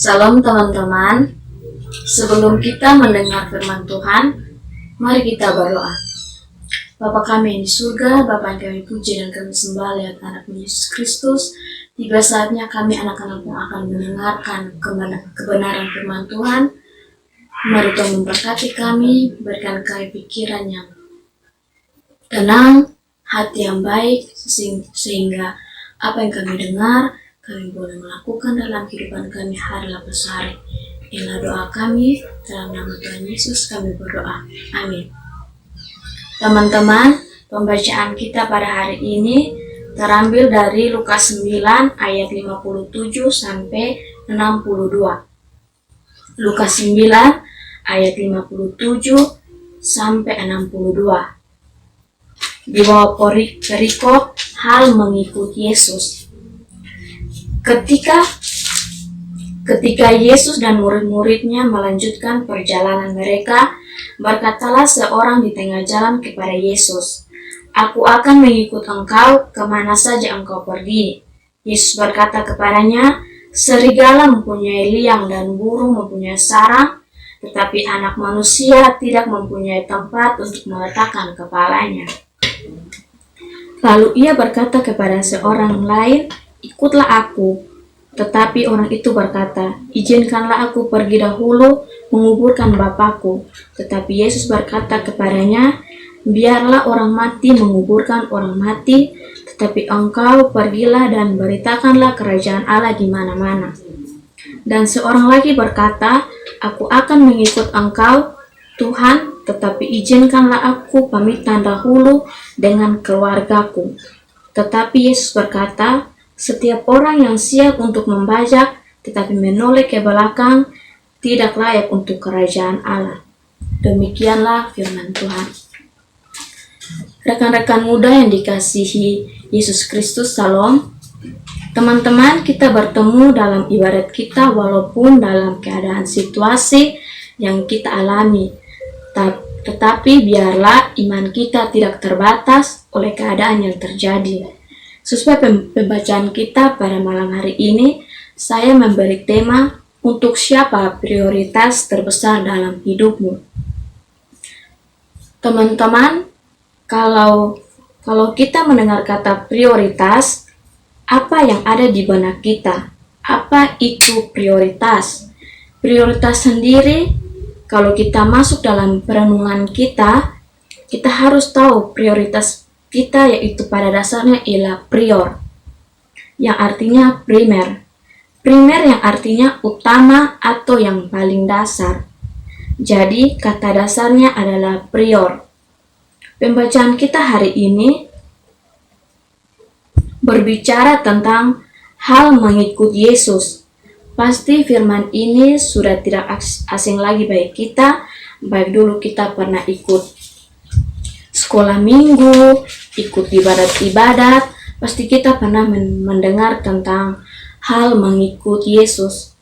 Salam teman-teman, sebelum kita mendengar firman Tuhan, mari kita berdoa. Bapa kami yang di surga, Bapa yang kami puji dan kami sembah lihat anak Yesus Kristus. Tiba saatnya kami anak-anakmu akan mendengarkan kebenaran firman Tuhan. Mari Tuhan memberkati kami, berikan kami pikiran yang tenang, hati yang baik, sehingga apa yang kami dengar, kami boleh melakukan dalam kehidupan kami hari lepas hari. Inilah doa kami, dalam nama Tuhan Yesus kami berdoa. Amin. Teman-teman, pembacaan kita pada hari ini terambil dari Lukas 9 ayat 57 sampai 62. Lukas 9 ayat 57 sampai 62. Di bawah perikop hal mengikuti Yesus. Ketika Yesus dan murid-muridnya melanjutkan perjalanan mereka, berkatalah seorang di tengah jalan kepada Yesus, "Aku akan mengikut engkau kemana saja engkau pergi." Yesus berkata kepadanya, "Serigala mempunyai liang dan burung mempunyai sarang, tetapi anak manusia tidak mempunyai tempat untuk meletakkan kepalanya." Lalu ia berkata kepada seorang lain, "Ikutlah aku." Tetapi orang itu berkata, "Izinkanlah aku pergi dahulu menguburkan Bapakku." Tetapi Yesus berkata kepadanya, "Biarlah orang mati menguburkan orang mati, tetapi engkau pergilah dan beritakanlah kerajaan Allah di mana-mana." Dan seorang lagi berkata, "Aku akan mengikut engkau, Tuhan, tetapi izinkanlah aku pamitan dahulu dengan keluargaku." Tetapi Yesus berkata, "Setiap orang yang siap untuk membajak tetapi menoleh ke belakang tidak layak untuk kerajaan Allah." Demikianlah firman Tuhan. Rekan-rekan muda yang dikasihi Yesus Kristus, salam. Teman-teman, kita bertemu dalam ibadat kita walaupun dalam keadaan situasi yang kita alami. Tetapi biarlah iman kita tidak terbatas oleh keadaan yang terjadi. Sesuai pembacaan kita pada malam hari ini, saya memberi tema, "Untuk siapa prioritas terbesar dalam hidupmu?" Teman-teman, kalau kita mendengar kata prioritas, apa yang ada di benak kita? Apa itu prioritas? Prioritas sendiri, kalau kita masuk dalam perenungan kita harus tahu prioritas kita, yaitu pada dasarnya ialah prior, yang artinya primer. Primer yang artinya utama atau yang paling dasar. Jadi kata dasarnya adalah prior. Pembacaan kita hari ini berbicara tentang hal mengikut Yesus. Pasti firman ini sudah tidak asing lagi bagi kita, baik dulu kita pernah ikut sekolah minggu, ikut ibadat-ibadat, pasti kita pernah mendengar tentang hal mengikut Yesus.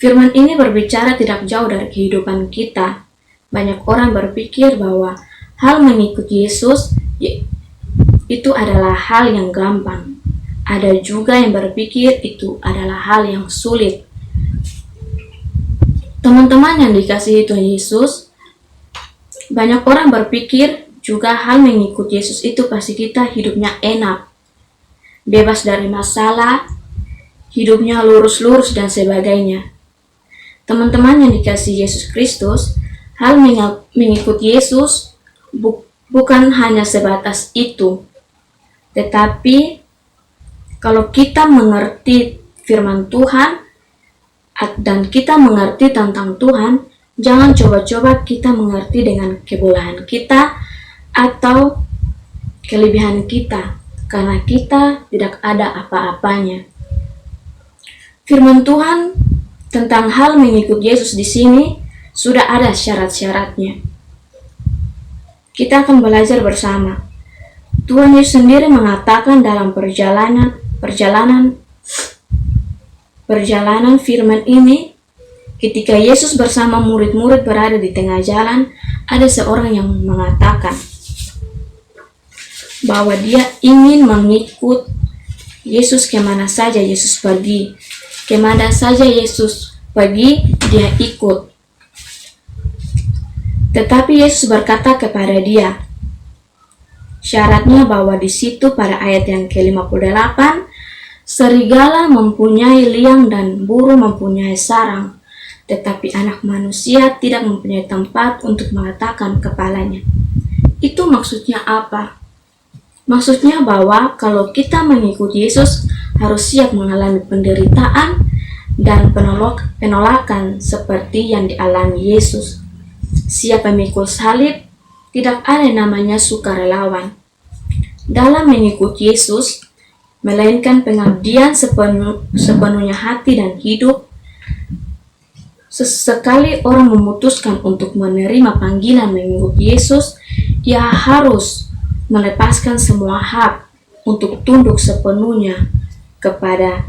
Firman ini berbicara tidak jauh dari kehidupan kita. Banyak orang berpikir bahwa hal mengikut Yesus itu adalah hal yang gampang. Ada juga yang berpikir itu adalah hal yang sulit. Teman-teman yang dikasihi Tuhan Yesus, banyak orang berpikir juga hal mengikut Yesus itu pasti kita hidupnya enak, bebas dari masalah, hidupnya lurus-lurus dan sebagainya. Teman-teman yang dikasihi Yesus Kristus, hal mengikut Yesus bukan hanya sebatas itu. Tetapi kalau kita mengerti firman Tuhan dan kita mengerti tentang Tuhan, jangan coba-coba kita mengerti dengan kebolehan kita atau kelebihan kita, karena kita tidak ada apa-apanya. Firman Tuhan tentang hal mengikut Yesus di sini sudah ada syarat-syaratnya. Kita akan belajar bersama. Tuhan Yesus sendiri mengatakan dalam perjalanan firman ini, ketika Yesus bersama murid-murid berada di tengah jalan, ada seorang yang mengatakan bahwa dia ingin mengikut Yesus kemana saja Yesus pergi, kemana saja Yesus pergi, dia ikut. Tetapi Yesus berkata kepada dia, syaratnya bahwa di situ pada ayat yang ke-58, serigala mempunyai liang dan burung mempunyai sarang, tetapi anak manusia tidak mempunyai tempat untuk meletakkan kepalanya. Itu maksudnya apa? Maksudnya bahwa kalau kita mengikuti Yesus harus siap mengalami penderitaan dan penolakan seperti yang dialami Yesus. Siap memikul salib, tidak ada namanya sukarelawan. Dalam mengikuti Yesus, melainkan pengabdian sepenuhnya hati dan hidup. Sesekali orang memutuskan untuk menerima panggilan mengikuti Yesus, ia harus melepaskan semua hak untuk tunduk sepenuhnya kepada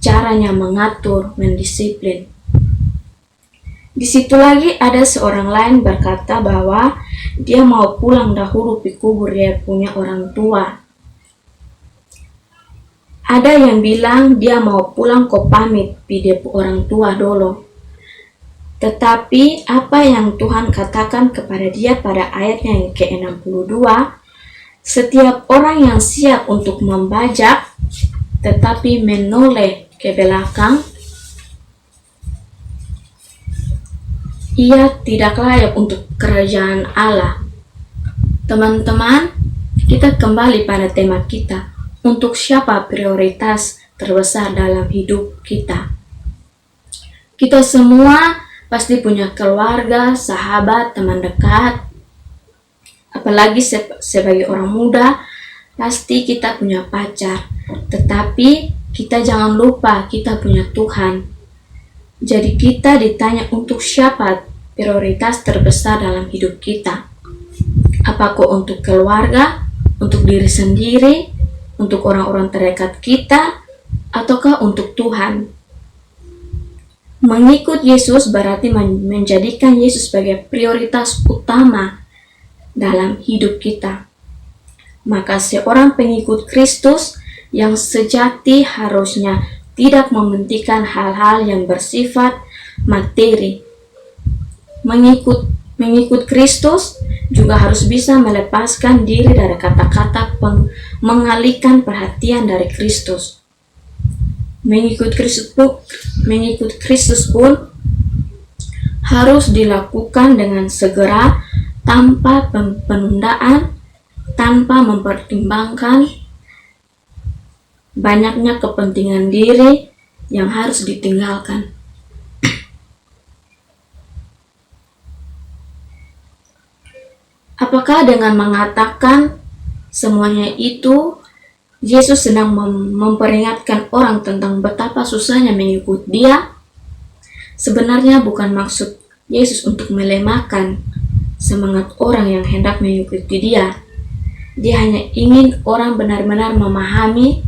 caranya mengatur, mendisiplin. Di situ lagi ada seorang lain berkata bahwa dia mau pulang dahulu pikubur dia punya orang tua. Ada yang bilang dia mau pulang pamit dia orang tua dulu. Tetapi apa yang Tuhan katakan kepada dia pada ayatnya yang ke-62, setiap orang yang siap untuk membajak tetapi menoleh ke belakang, ia tidak layak untuk kerajaan Allah. Teman-teman, kita kembali pada tema kita. Untuk siapa prioritas terbesar dalam hidup kita? Kita semua pasti punya keluarga, sahabat, teman dekat. Apalagi sebagai orang muda, pasti kita punya pacar. Tetapi kita jangan lupa kita punya Tuhan. Jadi kita ditanya untuk siapa prioritas terbesar dalam hidup kita. Apakah untuk keluarga, untuk diri sendiri, untuk orang-orang terdekat kita, ataukah untuk Tuhan? Mengikut Yesus berarti menjadikan Yesus sebagai prioritas utama dalam hidup kita. Maka seorang pengikut Kristus yang sejati harusnya tidak mementingkan hal-hal yang bersifat materi. Mengikut Kristus juga harus bisa melepaskan diri dari kata-kata mengalihkan perhatian dari Kristus. Mengikut Kristus pun harus dilakukan dengan segera, tanpa penundaan, tanpa mempertimbangkan banyaknya kepentingan diri yang harus ditinggalkan. Apakah dengan mengatakan semuanya itu, Yesus sedang memperingatkan orang tentang betapa susahnya mengikut Dia? Sebenarnya bukan maksud Yesus untuk melemahkan semangat orang yang hendak mengikuti Dia. Dia hanya ingin orang benar-benar memahami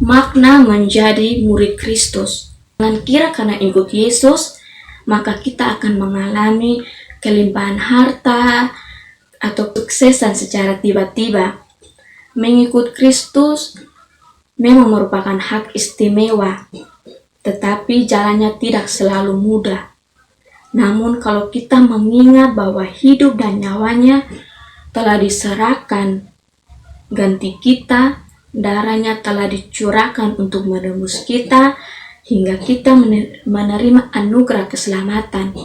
makna menjadi murid Kristus. Jangan kira karena ikut Yesus, maka kita akan mengalami kelimpahan harta atau kesuksesan secara tiba-tiba. Mengikut Kristus memang merupakan hak istimewa, tetapi jalannya tidak selalu mudah. Namun kalau kita mengingat bahwa hidup dan nyawanya telah diserahkan ganti kita, darahnya telah dicurahkan untuk menebus kita, hingga kita menerima anugerah keselamatan.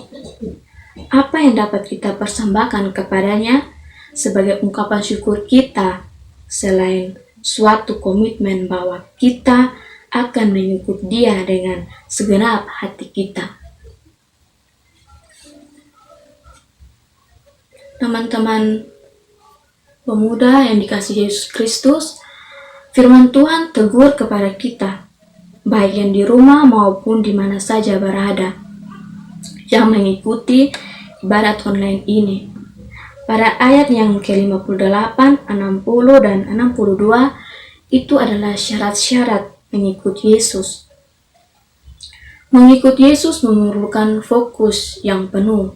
Apa yang dapat kita persembahkan kepadanya sebagai ungkapan syukur kita, selain suatu komitmen bahwa kita akan mengikut Dia dengan segenap hati kita? Teman-teman pemuda yang dikasihi Yesus Kristus, firman Tuhan tegur kepada kita, baik yang di rumah maupun di mana saja berada, yang mengikuti ibadat online ini. Pada ayat yang ke-58, 60, dan 62, itu adalah syarat-syarat mengikut Yesus. Mengikut Yesus memerlukan fokus yang penuh.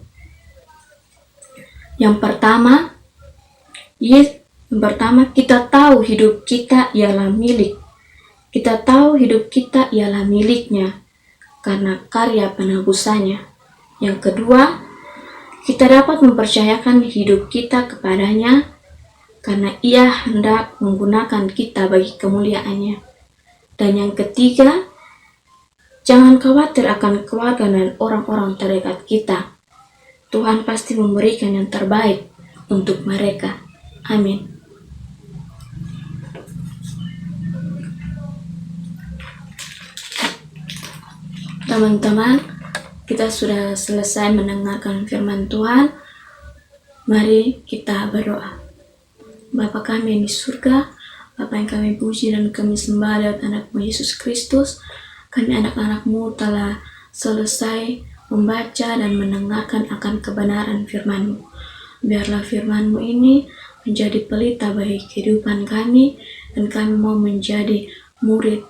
Yang pertama, Yang pertama, kita tahu hidup kita ialah milik. Kita tahu hidup kita ialah miliknya karena karya penebusannya. Yang kedua, kita dapat mempercayakan hidup kita kepadanya karena ia hendak menggunakan kita bagi kemuliaannya. Dan yang ketiga, jangan khawatir akan keluarga dan orang-orang terdekat kita. Tuhan pasti memberikan yang terbaik untuk mereka. Amin. Teman-teman, kita sudah selesai mendengarkan firman Tuhan. Mari kita berdoa. Bapa kami yang di surga, Bapa yang kami puji dan kami sembah lewat anak-Mu Yesus Kristus, kami anak-anak-Mu telah selesai membaca dan mendengarkan akan kebenaran firman-Mu. Biarlah firman-Mu ini menjadi pelita bagi kehidupan kami, dan kami mau menjadi murid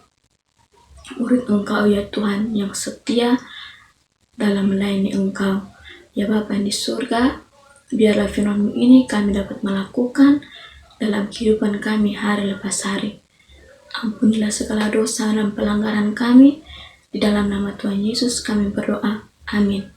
Engkau ya Tuhan, yang setia dalam melayani Engkau. Ya Bapa yang di surga, biarlah firman-Mu ini kami dapat melakukan dalam kehidupan kami hari lepas hari. Ampunilah segala dosa dan pelanggaran kami. Di dalam nama Tuhan Yesus kami berdoa. Amin.